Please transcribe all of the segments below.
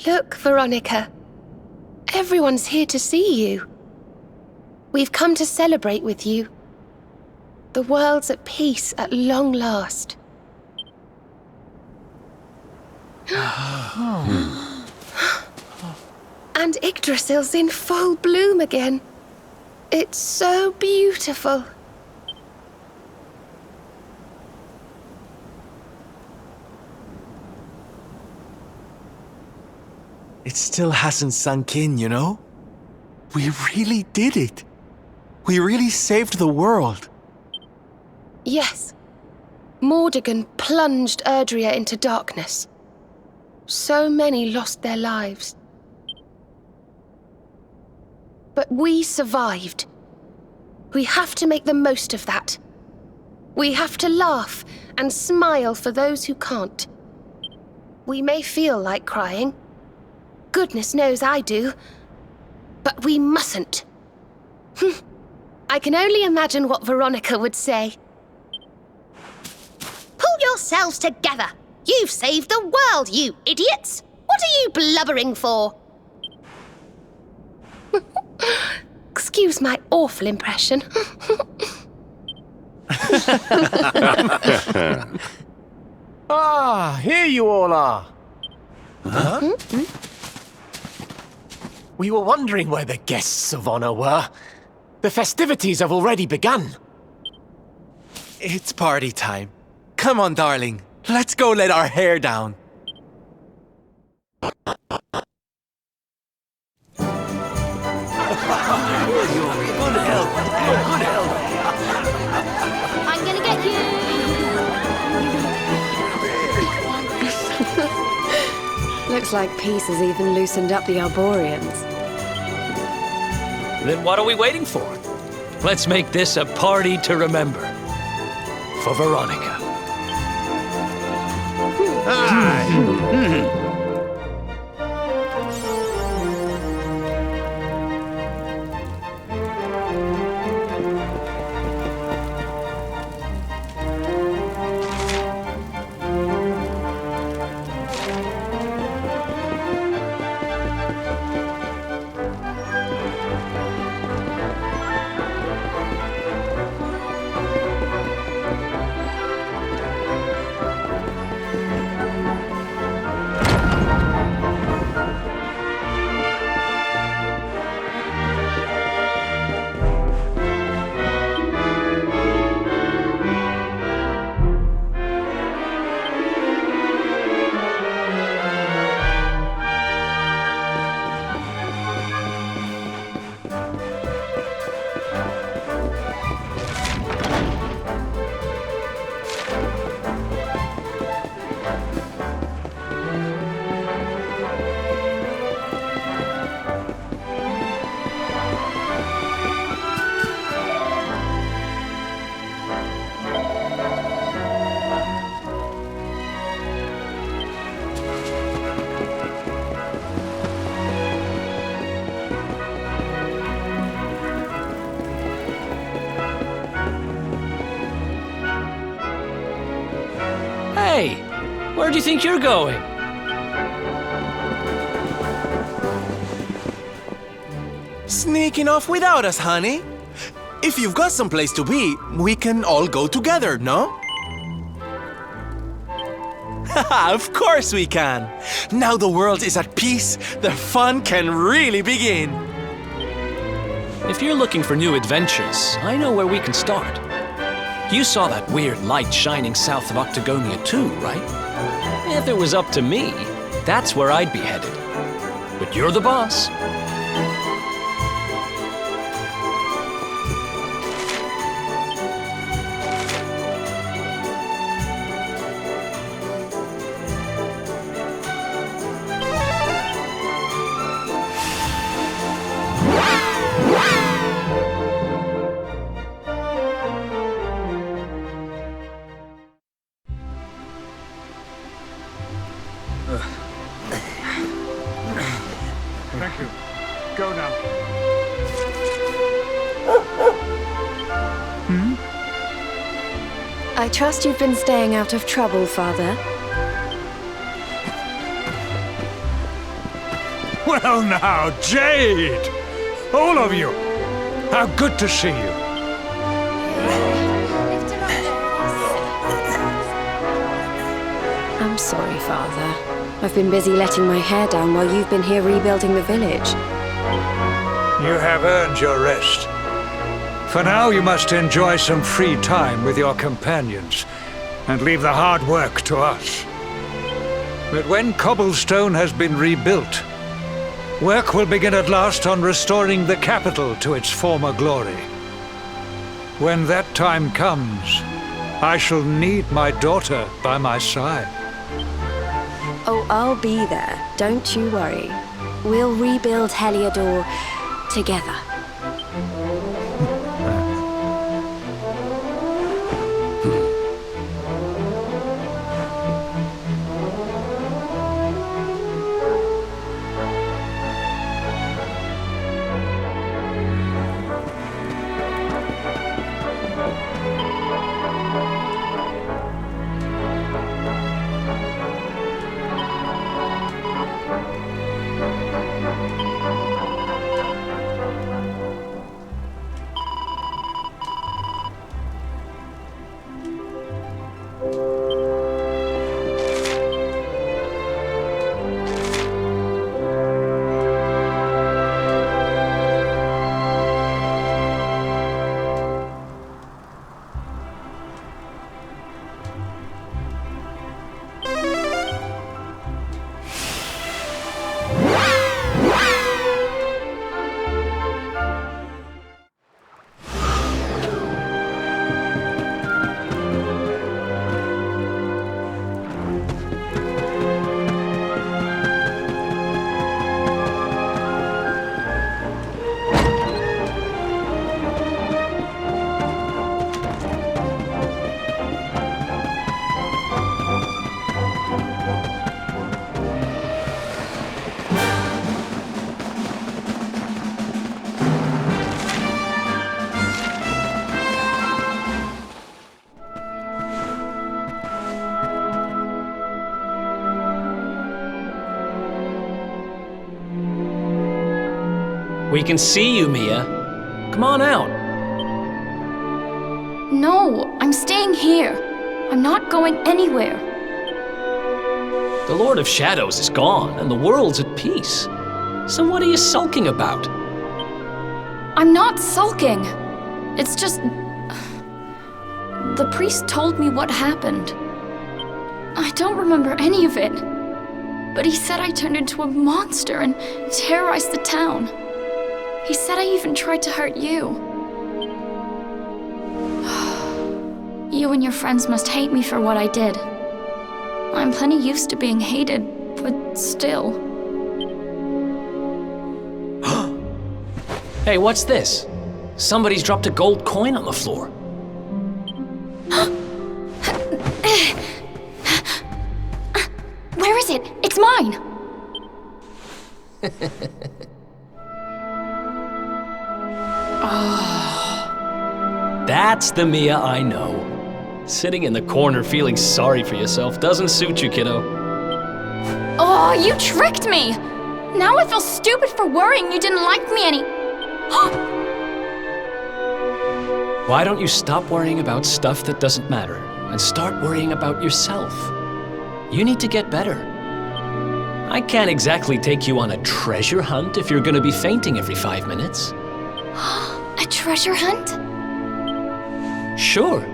Look, Veronica. Everyone's here to see you. We've come to celebrate with you. The world's at peace at long last. And Yggdrasil's in full bloom again. It's so beautiful. It still hasn't sunk in, you know? We really did it. We really saved the world. Yes. Mordegon plunged Erdrea into darkness. So many lost their lives. But we survived. We have to make the most of that. We have to laugh and smile for those who can't. We may feel like crying. Goodness knows I do. But we mustn't. I can only imagine what Veronica would say. Pull yourselves together! You've saved the world, you idiots! What are you blubbering for? Excuse my awful impression. Ah, here you all are. Huh? We were wondering where the guests of honor were. The festivities have already begun. It's party time. Come on, darling. Let's go let our hair down. Good help. Good help. I'm gonna get you! Looks like peace has even loosened up the Arboreans. Then what are we waiting for? Let's make this a party to remember. For Veronica. Hey, where do you think you're going? Sneaking off without us, honey. If you've got someplace to be, we can all go together, no? Of course we can. Now the world is at peace, the fun can really begin. If you're looking for new adventures, I know where we can start. You saw that weird light shining south of Octagonia too, right? If it was up to me, that's where I'd be headed. But you're the boss. Thank you. Go now. I trust you've been staying out of trouble, Father. Well now, Jade! All of you! How good to see you. I'm sorry, Father. I've been busy letting my hair down while you've been here rebuilding the village. You have earned your rest. For now, you must enjoy some free time with your companions, and leave the hard work to us. But when Cobblestone has been rebuilt, work will begin at last on restoring the capital to its former glory. When that time comes, I shall need my daughter by my side. Oh, I'll be there. Don't you worry. We'll rebuild Heliodor together. We can see you, Mia. Come on out. No, I'm staying here. I'm not going anywhere. The Lord of Shadows is gone, and the world's at peace. So what are you sulking about? I'm not sulking. It's just... The priest told me what happened. I don't remember any of it. But he said I turned into a monster and terrorized the town. He said I even tried to hurt you. You and your friends must hate me for what I did. I'm plenty used to being hated, but still. Hey, what's this? Somebody's dropped a gold coin on the floor. Where is it? It's mine! That's the Mia I know. Sitting in the corner feeling sorry for yourself doesn't suit you, kiddo. Oh, you tricked me! Now I feel stupid for worrying you didn't like me any... Why don't you stop worrying about stuff that doesn't matter and start worrying about yourself? You need to get better. I can't exactly take you on a treasure hunt if you're gonna be fainting every 5 minutes. A treasure hunt? Sure.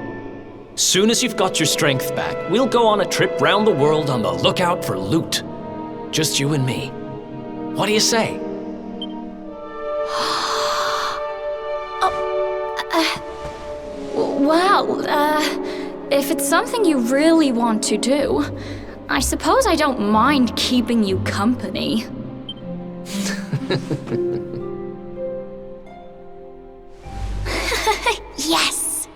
Soon as you've got your strength back, we'll go on a trip round the world on the lookout for loot. Just you and me. What do you say? Well, if it's something you really want to do, I suppose I don't mind keeping you company. Yes!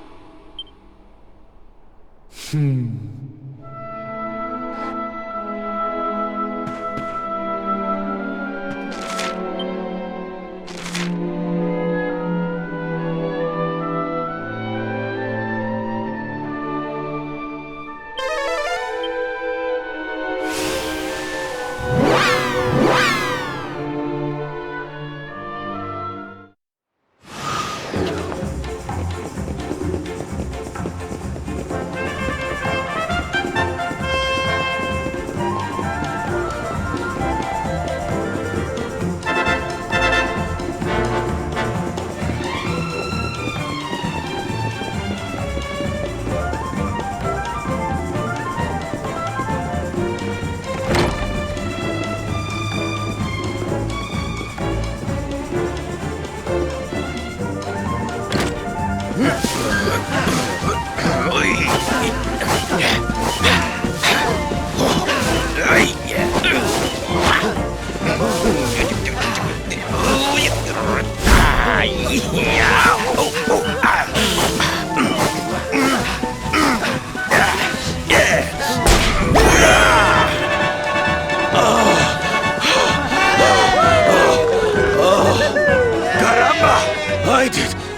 Caramba!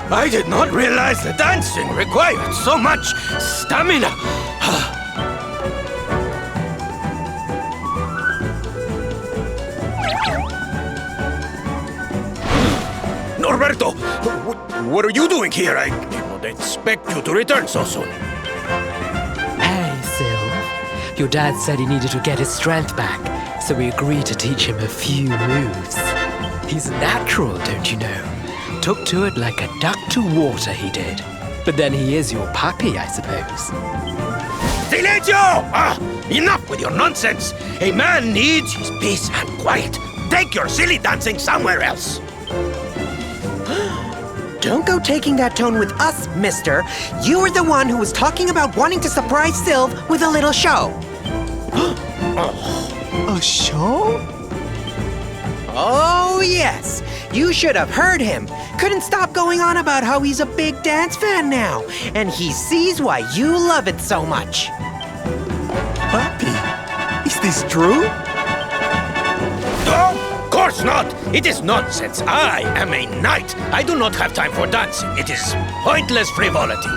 I did not realize the dancing required so much stamina. Norberto, what are you doing here? I did not expect you to return so soon. Hey, Sylv. Your dad said he needed to get his strength back, so we agreed to teach him a few moves. He's a natural, don't you know? Took to it like a duck to water, he did. But then he is your puppy, I suppose. Silencio! Enough with your nonsense! A man needs his peace and quiet. Take your silly dancing somewhere else. Don't go taking that tone with us, mister. You were the one who was talking about wanting to surprise Sylv with a little show. A show? Oh, yes. You should have heard him. Couldn't stop going on about how he's a big dance fan now. And he sees why you love it so much. Papi, is this true? No, of course not. It is nonsense. I am a knight. I do not have time for dancing. It is pointless frivolity.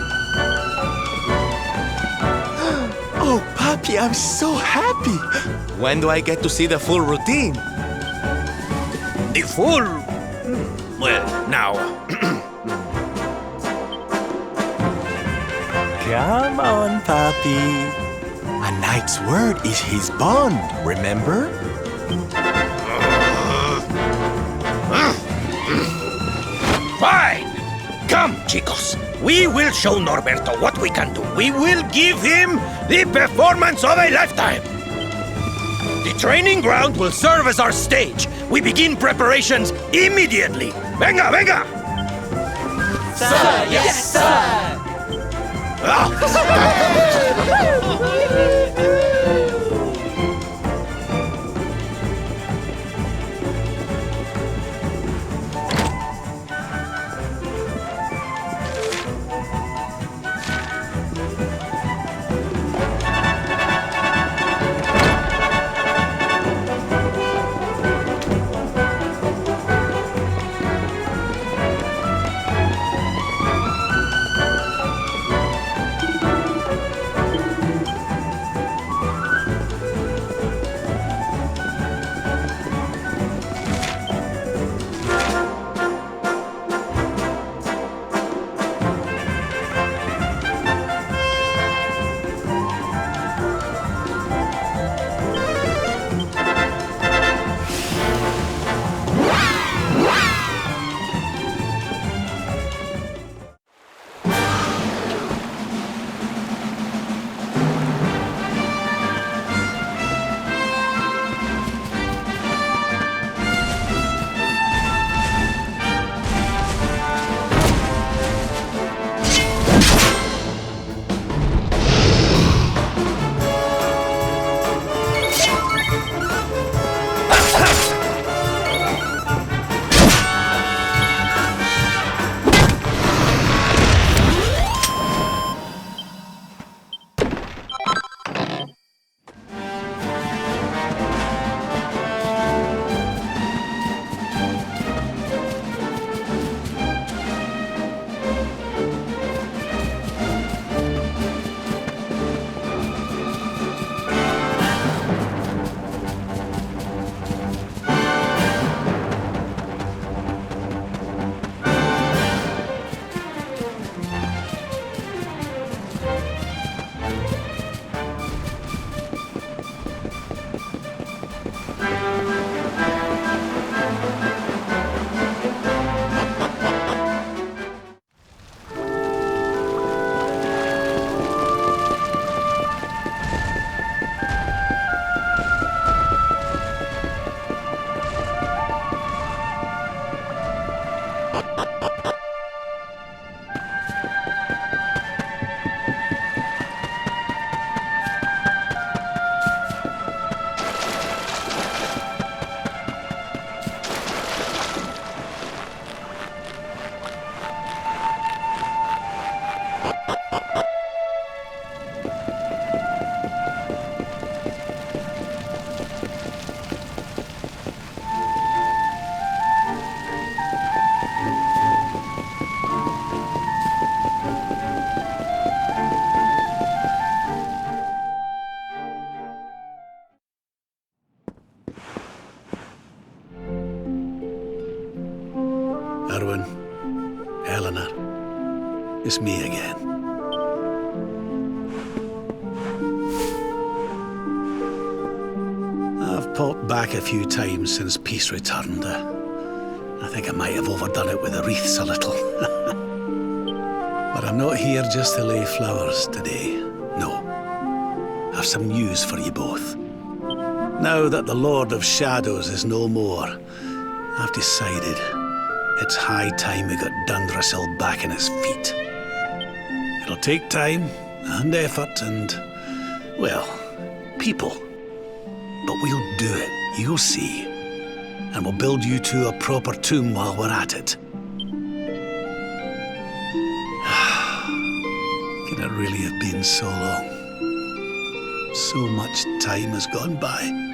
Oh, Papi, I'm so happy. When do I get to see the full routine? The full... Well, now... Come on, Papi. A knight's word is his bond, remember? Fine! Come, chicos. We will show Norberto what we can do. We will give him the performance of a lifetime. The training ground will serve as our stage. We begin preparations immediately. Venga, venga! Sir, yes, sir! Erwin, Eleanor, it's me again. I've popped back a few times since peace returned. I think I might have overdone it with the wreaths a little. But I'm not here just to lay flowers today. No. I've some news for you both. Now that the Lord of Shadows is no more, I've decided it's high time we got Dundrasil back on his feet. It'll take time and effort and, well, people. But we'll do it, you'll see. And we'll build you two a proper tomb while we're at it. Can it really have been so long? So much time has gone by.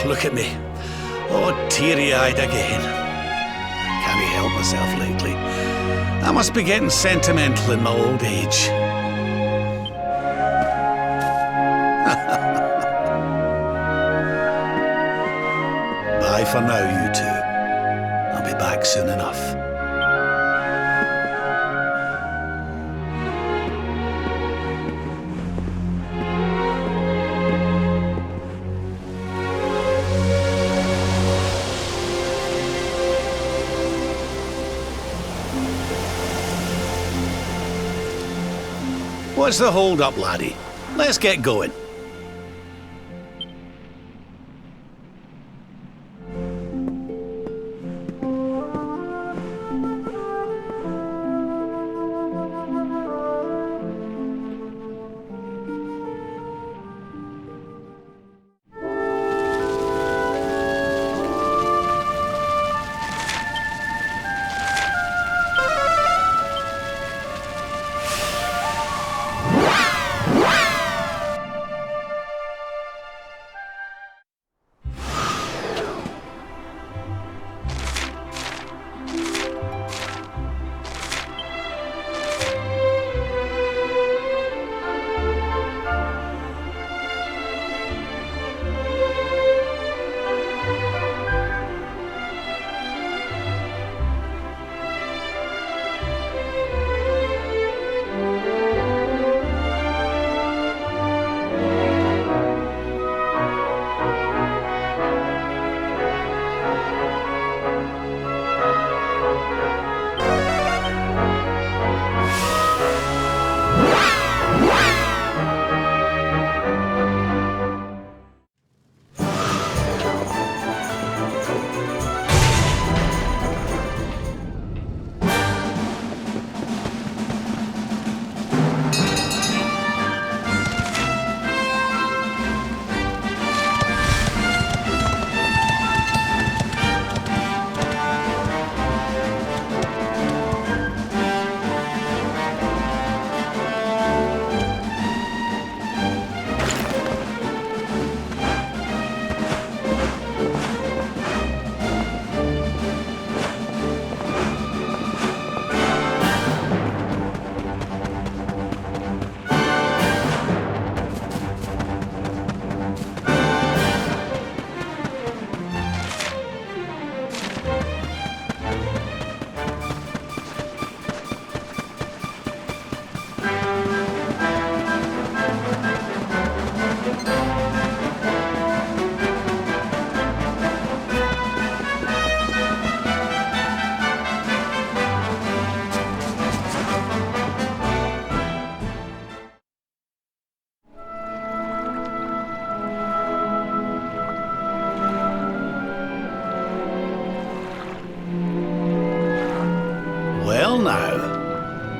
Look at me. Oh, teary-eyed again. Can't help myself lately. I must be getting sentimental in my old age. Bye for now, you two. I'll be back soon enough. What's the hold-up, laddie? Let's get going.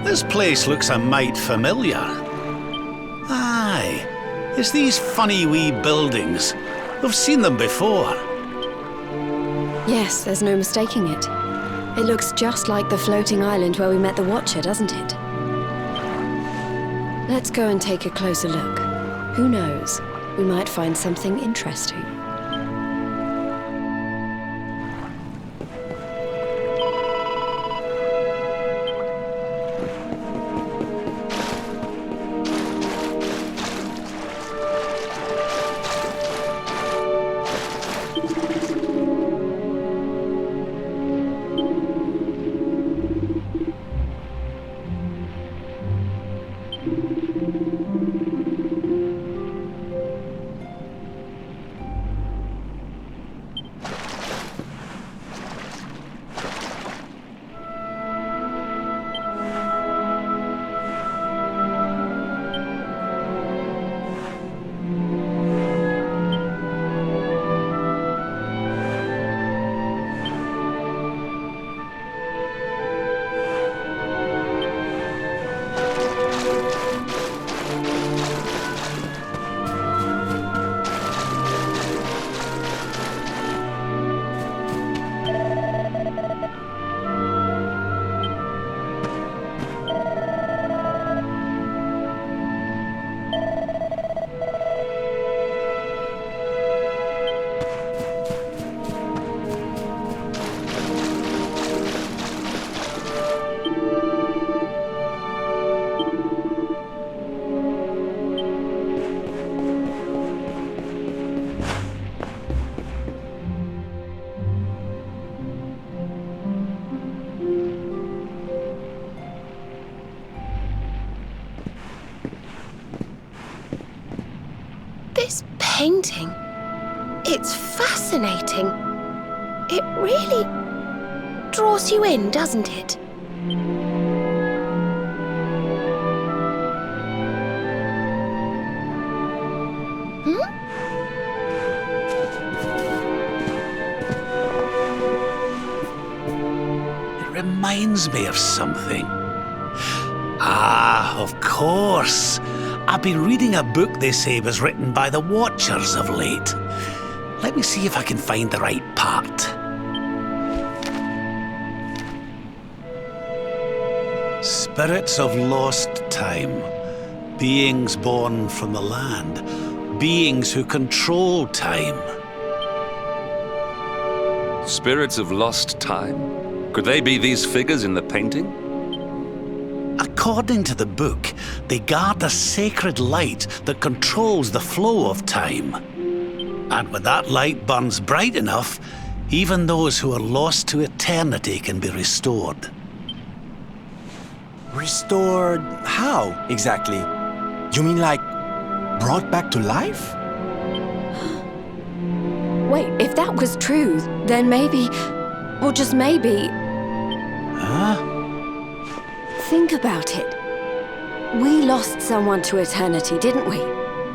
This place looks a mite familiar. Aye, it's these funny wee buildings. We've seen them before. Yes, there's no mistaking it. It looks just like the floating island where we met the Watcher, doesn't it? Let's go and take a closer look. Who knows? We might find something interesting. This painting, it's fascinating. It really draws you in, doesn't it? Reminds me of something. Ah, of course. I've been reading a book they say was written by the Watchers of late. Let me see if I can find the right part. Spirits of lost time. Beings born from the land. Beings who control time. Spirits of lost time? Could they be these figures in the painting? According to the book, they guard a sacred light that controls the flow of time. And when that light burns bright enough, even those who are lost to eternity can be restored. Restored how, exactly? You mean like brought back to life? Wait, if that was true, then maybe, or just maybe... Huh? Think about it. We lost someone to eternity, didn't we?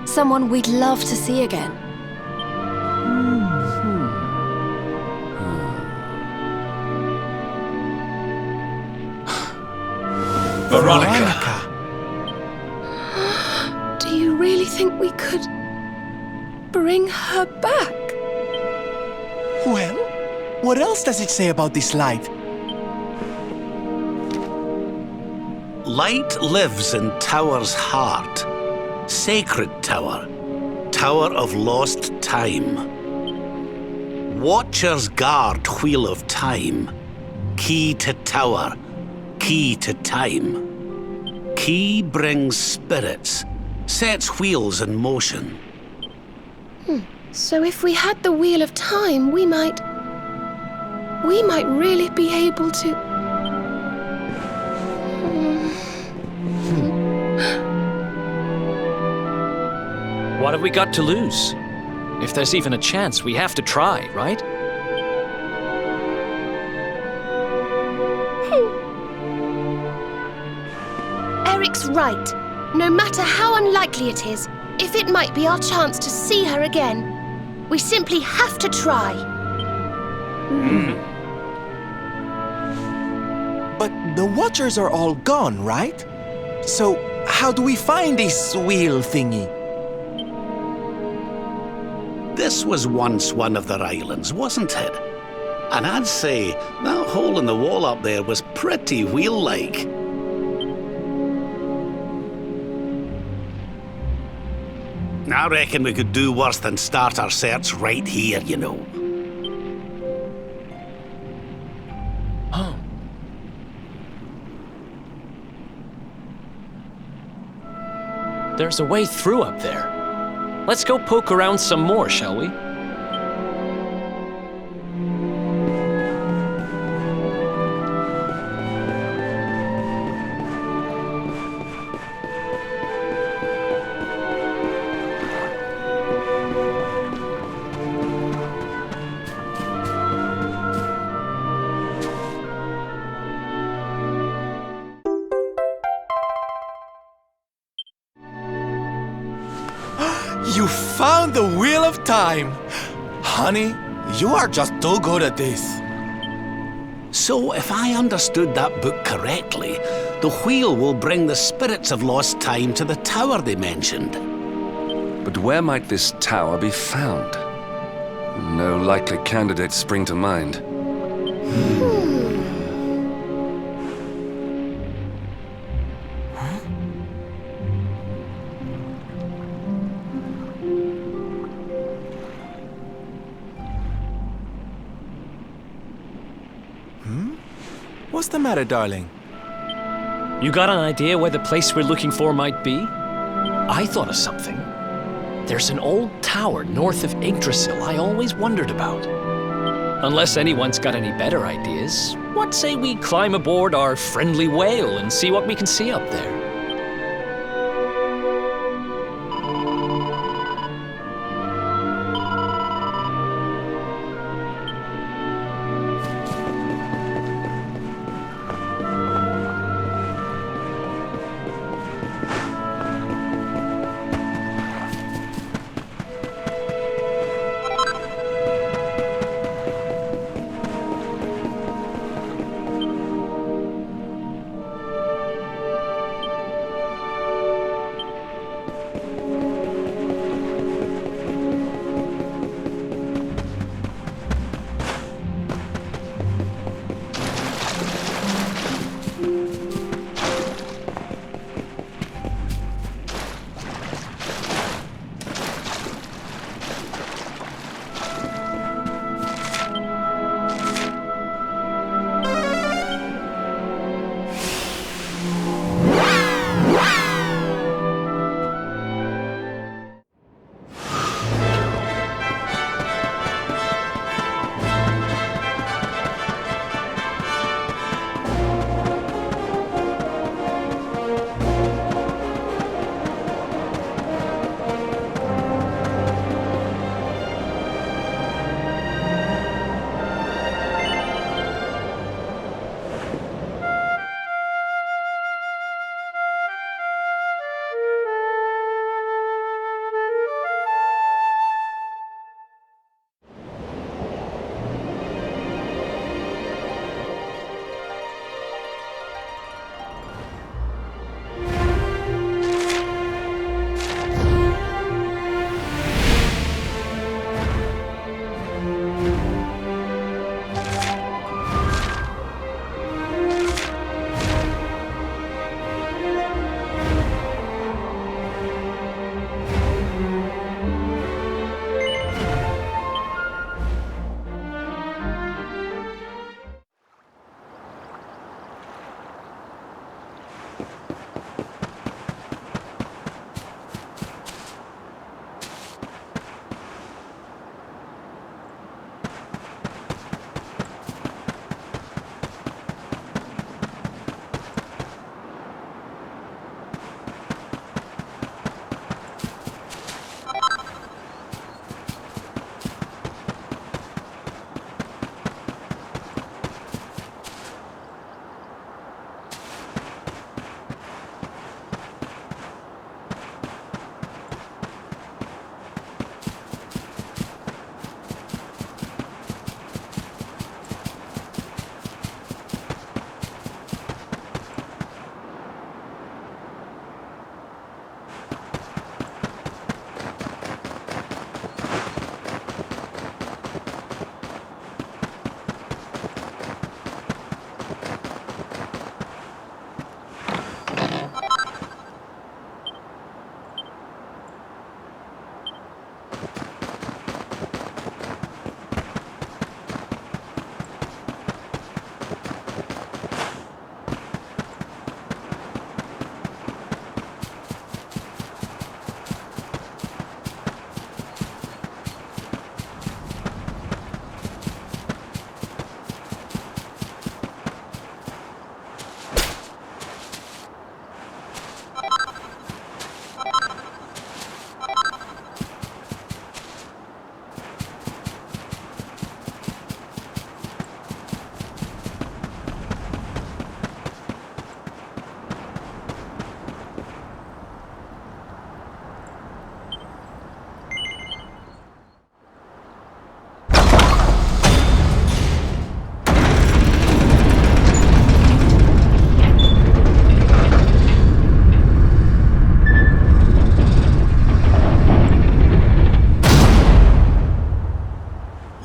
Someone we'd love to see again. Veronica! Do you really think we could bring her back? Well, what else does it say about this light? Light lives in Tower's heart. Sacred Tower. Tower of lost time. Watchers guard Wheel of Time. Key to Tower. Key to time. Key brings spirits. Sets wheels in motion. So if we had the Wheel of Time, we might really be able to... What have we got to lose? If there's even a chance, we have to try, right? Eric's right. No matter how unlikely it is, if it might be our chance to see her again, we simply have to try. But the Watchers are all gone, right? So how do we find this wheel thingy? This was once one of their islands, wasn't it? And I'd say that hole in the wall up there was pretty wheel-like. I reckon we could do worse than start our search right here, you know. Oh. There's a way through up there. Let's go poke around some more, shall we? You found the Wheel of Time! Honey, you are just too good at this. So, if I understood that book correctly, the wheel will bring the spirits of lost time to the tower they mentioned. But where might this tower be found? No likely candidates spring to mind. What's the matter, darling? You got an idea where the place we're looking for might be? I thought of something. There's an old tower north of Yggdrasil I always wondered about. Unless anyone's got any better ideas, what say we climb aboard our friendly whale and see what we can see up there?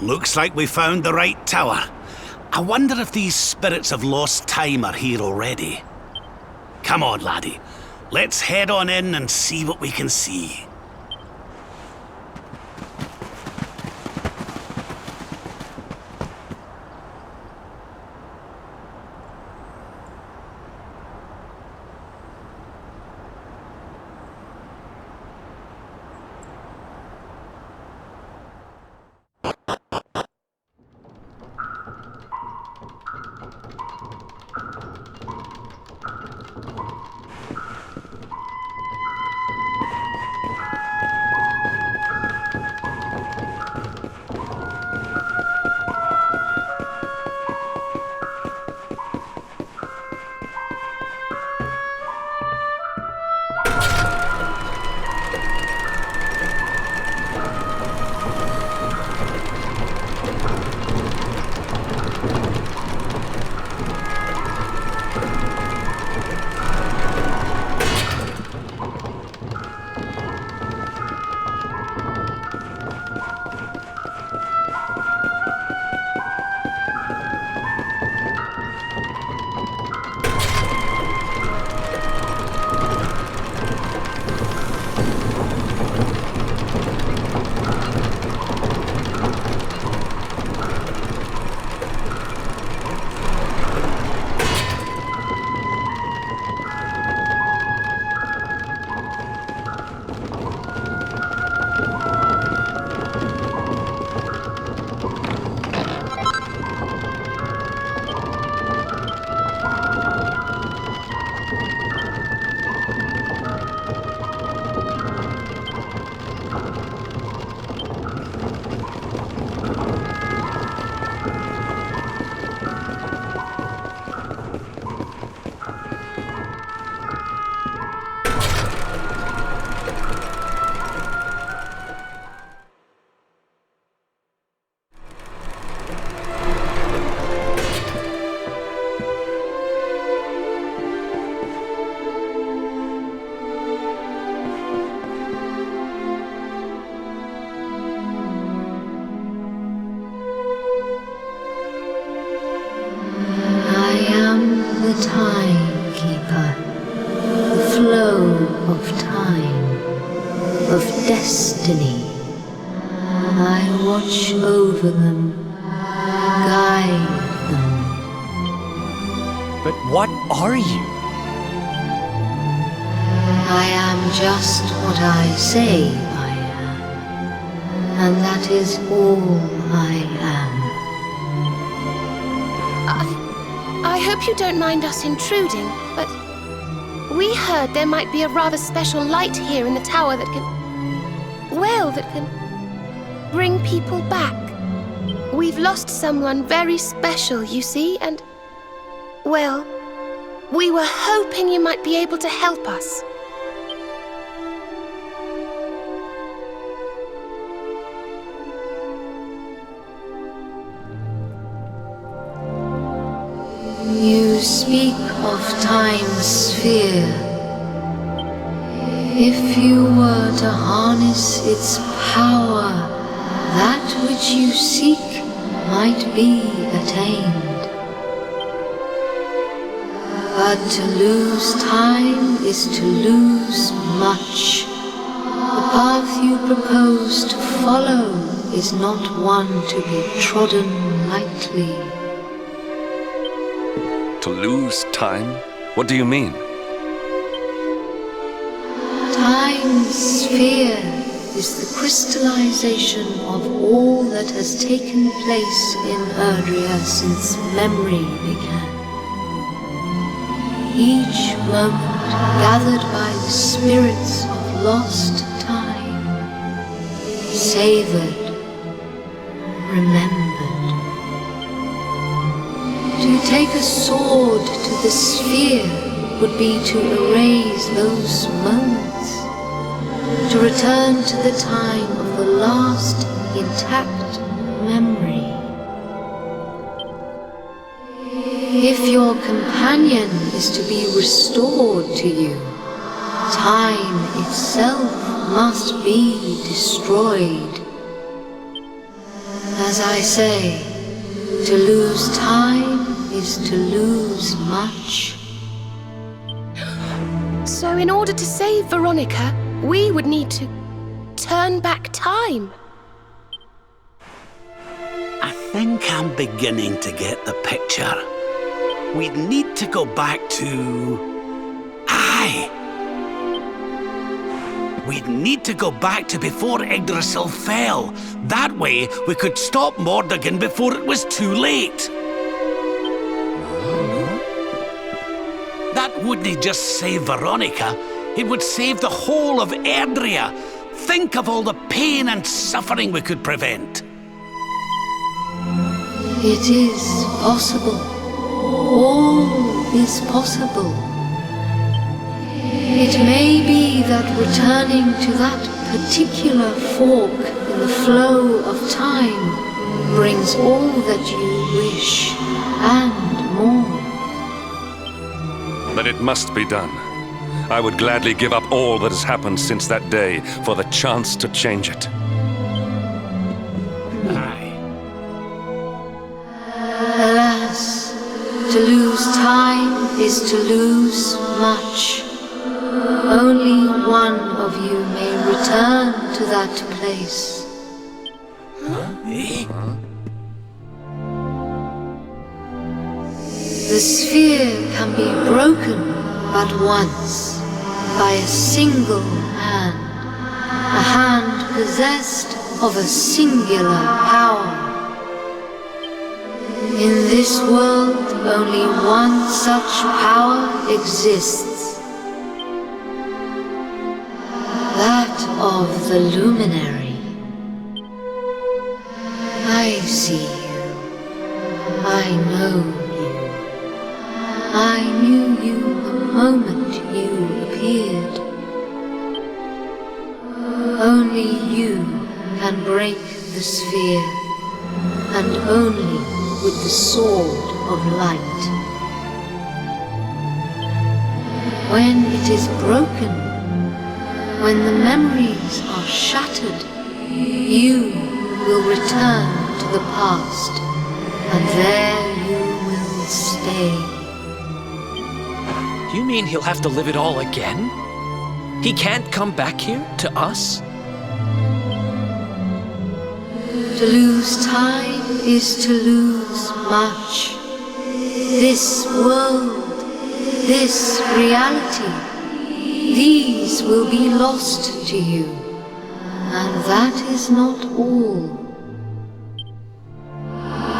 Looks like we found the right tower. I wonder if these spirits of lost time are here already. Come on, laddie. Let's head on in and see what we can see. timekeeper, the flow of time, of destiny. I watch over them, guide them. But what are you? I am just what I say I am, and that is all I am. I hope you don't mind us intruding, but we heard there might be a rather special light here in the tower that can bring people back. We've lost someone very special, you see, and, well, we were hoping you might be able to help us. You speak of time's sphere. If you were to harness its power, that which you seek might be attained. But to lose time is to lose much. The path you propose to follow is not one to be trodden lightly. To lose time? What do you mean? Time's sphere is the crystallization of all that has taken place in Erdrea since memory began. Each moment gathered by the spirits of lost time, savored, remembered. To take a sword to the sphere would be to erase those moments, to return to the time of the last intact memory. If your companion is to be restored to you, time itself must be destroyed. As I say, to lose time is to lose much. So in order to save Veronica, we would need to turn back time. I think I'm beginning to get the picture. We'd need to go back to... Aye! We'd need to go back to before Yggdrasil fell. That way, we could stop Mordegon before it was too late. That wouldn't just save Veronica, it would save the whole of Erdrea. Think of all the pain and suffering we could prevent. It is possible. All is possible. It may be that returning to that particular fork in the flow of time brings all that you wish and more. But it must be done. I would gladly give up all that has happened since that day for the chance to change it. Alas, to lose time is to lose much. Only one of you may return to that place. The sphere can be broken but once, by a single hand. A hand possessed of a singular power. In this world, only one such power exists. That of the luminary. I see you. I know you. I knew you the moment you appeared. Only you can break the sphere, and only with the sword of light. When it is broken, when the memories are shattered, you will return to the past, and there you will stay. You mean he'll have to live it all again? He can't come back here, to us? To lose time is to lose much. This world, this reality, these will be lost to you. And that is not all.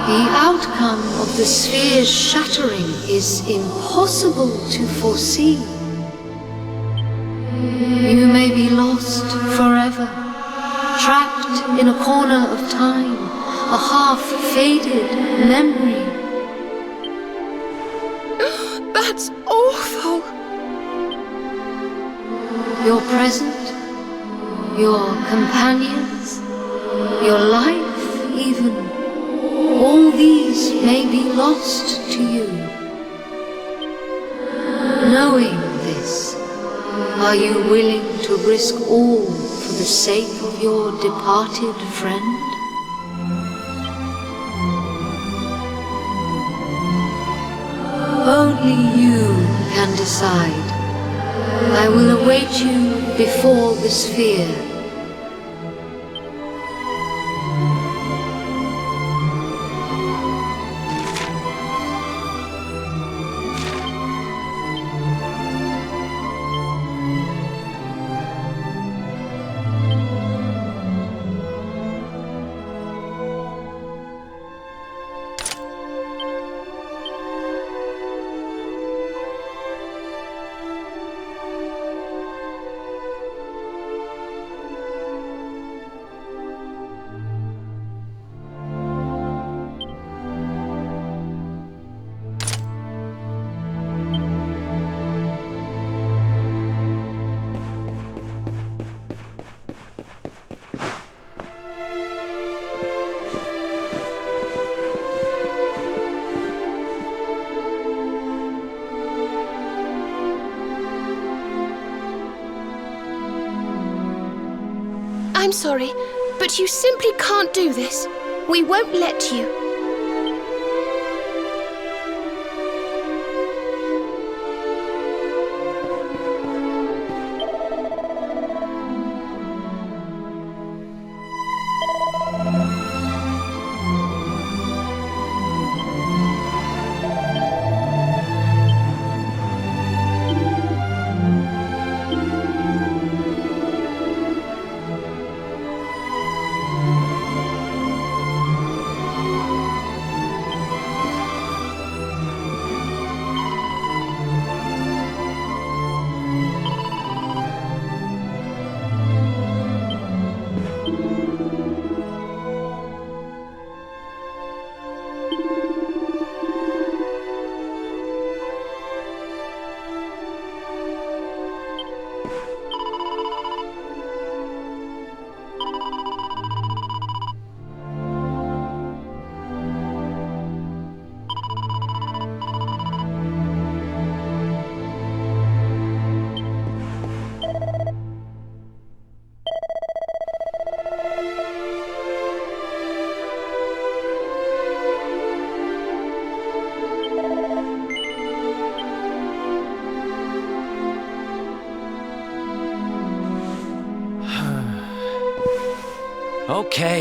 The outcome of the sphere's shattering is impossible to foresee. You may be lost forever, trapped in a corner of time, a half-faded memory. That's awful. Your present, your companions, your life even, all these may be lost to you. Knowing this, are you willing to risk all for the sake of your departed friend? Only you can decide. I will await you before the sphere. I'm sorry, but you simply can't do this. We won't let you.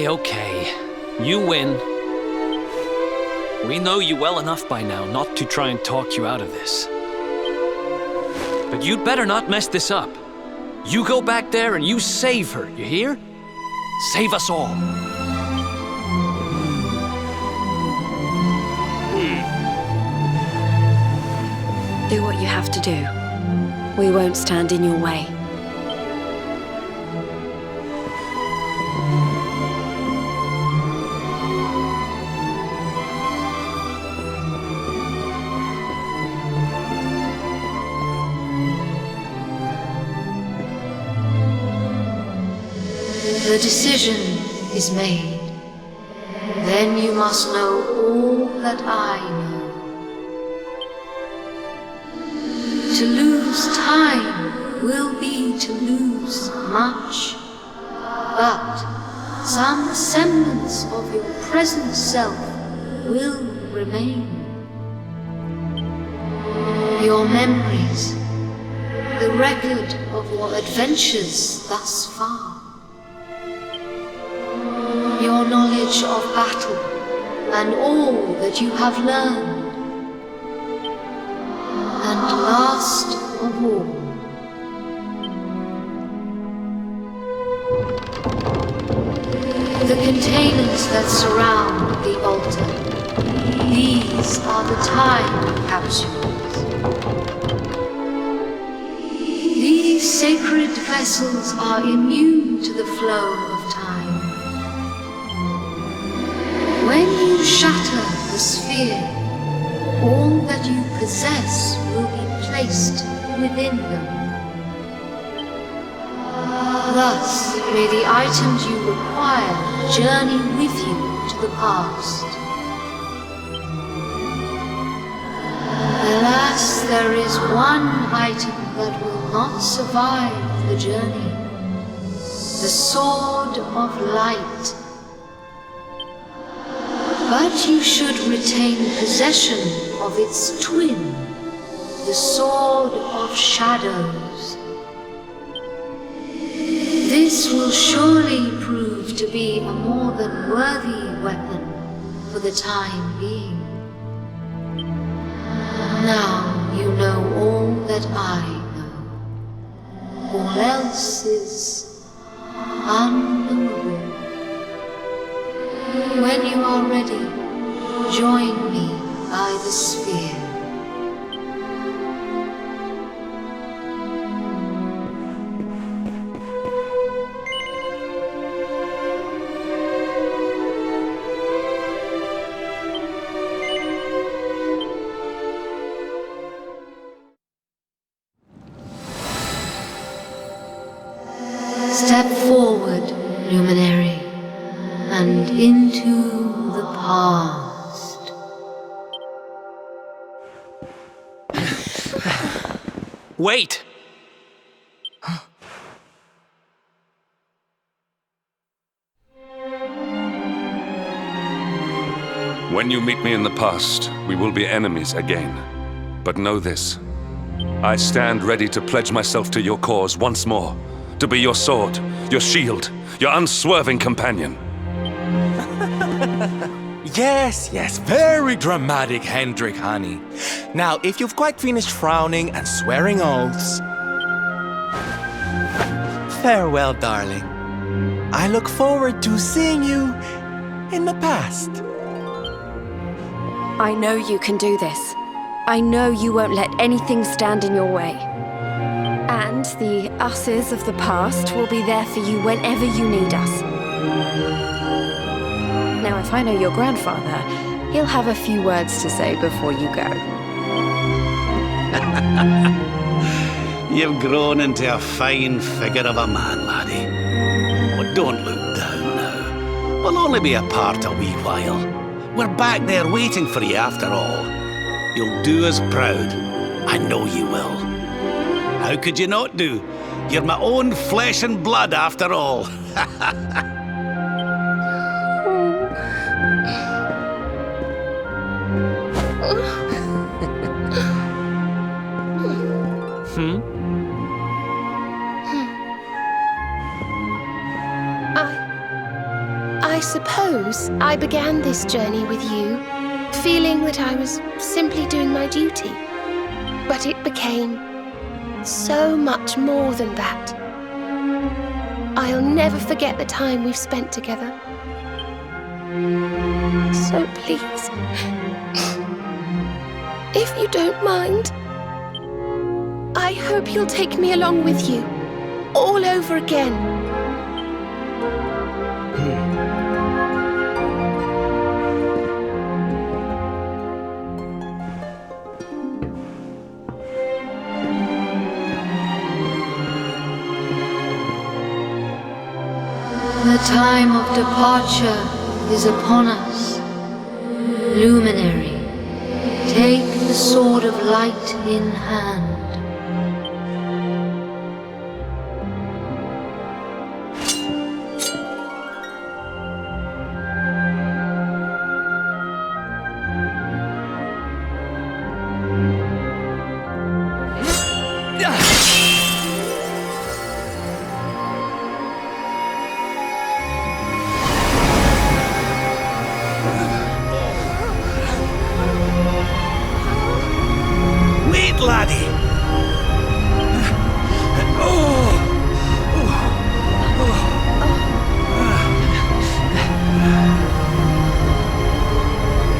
Okay. You win. We know you well enough by now not to try and talk you out of this. But you'd better not mess this up. You go back there and you save her, you hear? Save us all. Do what you have to do. We won't stand in your way. The decision is made. Then you must know all that I know. To lose time will be to lose much, but some semblance of your present self will remain. Your memories, the record of your adventures thus far, your knowledge of battle and all that you have learned, and last of all, the containers that surround the altar. These are the time capsules. These sacred vessels are immune to the flow of time. When you shatter the sphere, all that you possess will be placed within them. Thus, may the items you require journey with you to the past. Alas, there is one item that will not survive the journey. The Sword of Light. But you should retain possession of its twin, the Sword of Shadows. This will surely prove to be a more than worthy weapon for the time being. Now you know all that I know. All else is unknowable. When you are ready, join me by the sphere. Step forward, luminary, and into the past. Wait! When you meet me in the past, we will be enemies again. But know this. I stand ready to pledge myself to your cause once more. To be your sword, your shield, your unswerving companion. Yes, yes, very dramatic, Hendrik, honey. Now, if you've quite finished frowning and swearing oaths... Farewell, darling. I look forward to seeing you in the past. I know you can do this. I know you won't let anything stand in your way. And the us's of the past will be there for you whenever you need us. Now, if I know your grandfather, he'll have a few words to say before you go. You've grown into a fine figure of a man, laddie. Oh, don't look down now. We'll only be apart a wee while. We're back there waiting for you after all. You'll do us proud. I know you will. How could you not do? You're my own flesh and blood after all. I suppose I began this journey with you, feeling that I was simply doing my duty. But it became so much more than that. I'll never forget the time we've spent together. So please, if you don't mind, I hope you'll take me along with you, all over again. The time of departure is upon us. Luminary, take the sword of light in hand.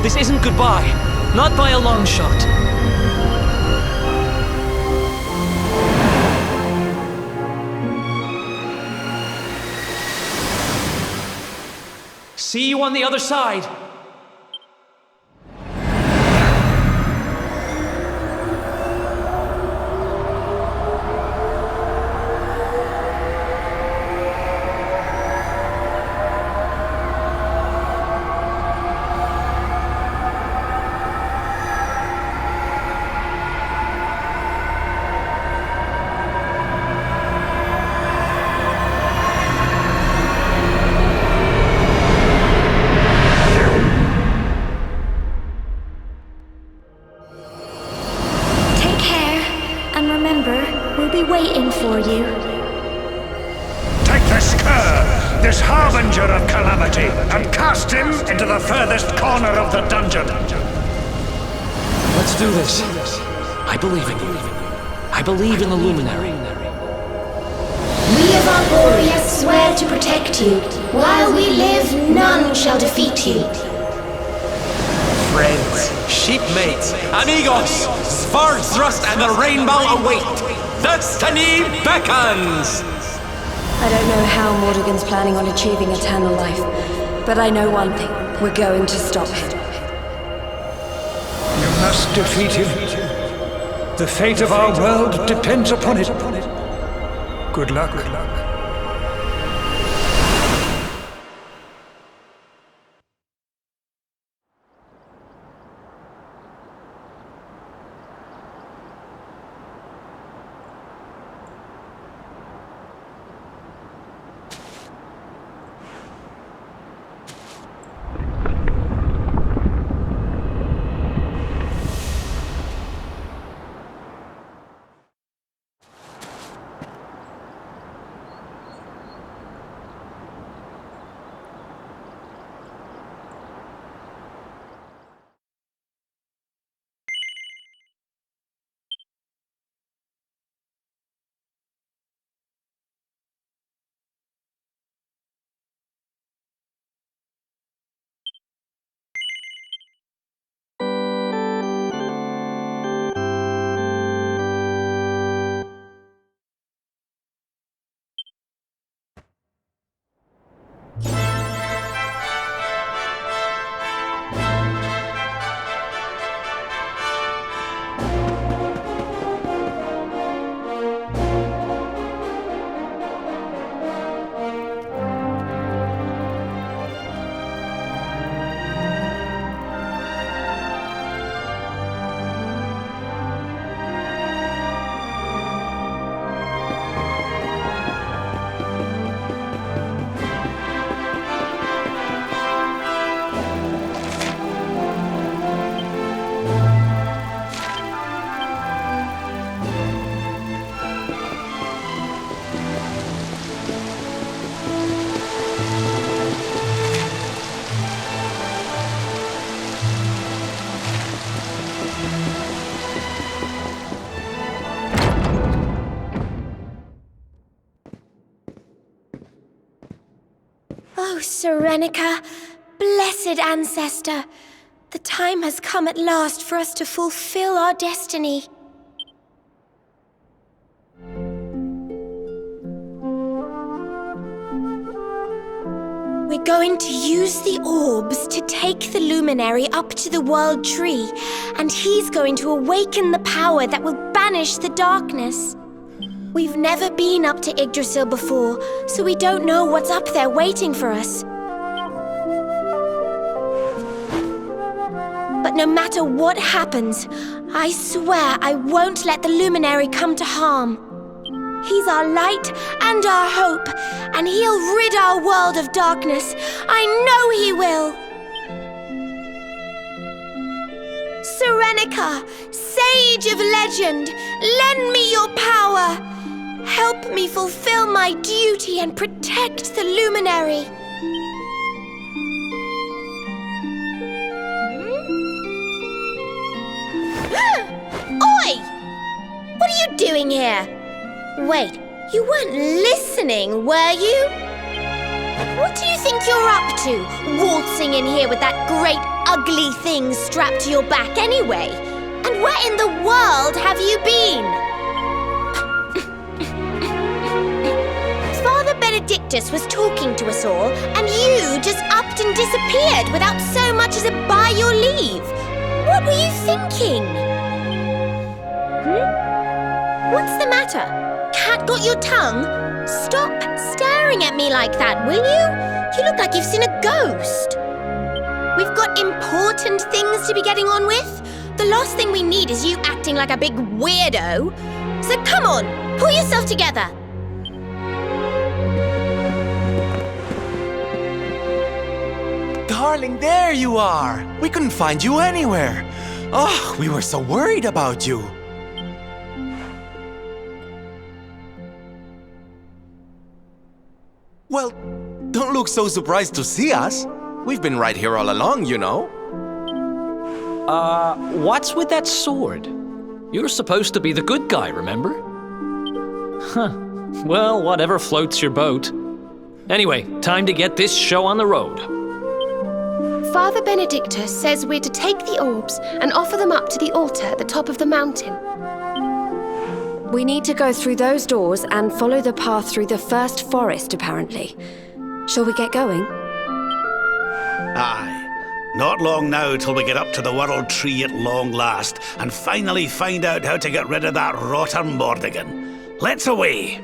This isn't goodbye. Not by a long shot. See you on the other side. Waiting for you. Take this cur, this harbinger of calamity, and cast him into the furthest corner of the dungeon. Let's do this. I believe in you. I believe in the Luminary. We of Arborea swear to protect you. While we live, none shall defeat you. Friends, shipmates, amigos, sword thrust and the rainbow await. Destiny beckons! I don't know how Mordegon's planning on achieving eternal life, but I know one thing. We're going to stop him. You must defeat him. The fate of our world depends upon it. Good luck. Good luck. Oh, Veronica, blessed ancestor, the time has come at last for us to fulfill our destiny. We're going to use the orbs to take the luminary up to the World Tree, and he's going to awaken the power that will banish the darkness. We've never been up to Yggdrasil before, so we don't know what's up there waiting for us. But no matter what happens, I swear I won't let the luminary come to harm. He's our light and our hope, and he'll rid our world of darkness. I know he will. Veronica, sage of legend, lend me your power. Help me fulfill my duty and protect the luminary. Oi! What are you doing here? Wait, you weren't listening, were you? What do you think you're up to, waltzing in here with that great ugly thing strapped to your back anyway? And where in the world have you been? Father Benedictus was talking to us all, and you just upped and disappeared without so much as a by your leave. What were you thinking? What's the matter? Cat got your tongue? Stop staring at me like that, will you? You look like you've seen a ghost. We've got important things to be getting on with. The last thing we need is you acting like a big weirdo. So come on, pull yourself together. Darling, there you are! We couldn't find you anywhere. Oh, we were so worried about you. Well, don't look so surprised to see us. We've been right here all along, you know. What's with that sword? You're supposed to be the good guy, remember? Huh. Well, whatever floats your boat. Anyway, time to get this show on the road. Father Benedictus says we're to take the orbs and offer them up to the altar at the top of the mountain. We need to go through those doors and follow the path through the first forest, apparently. Shall we get going? Aye. Not long now till we get up to the World Tree at long last and finally find out how to get rid of that rotter Mordegon. Let's away!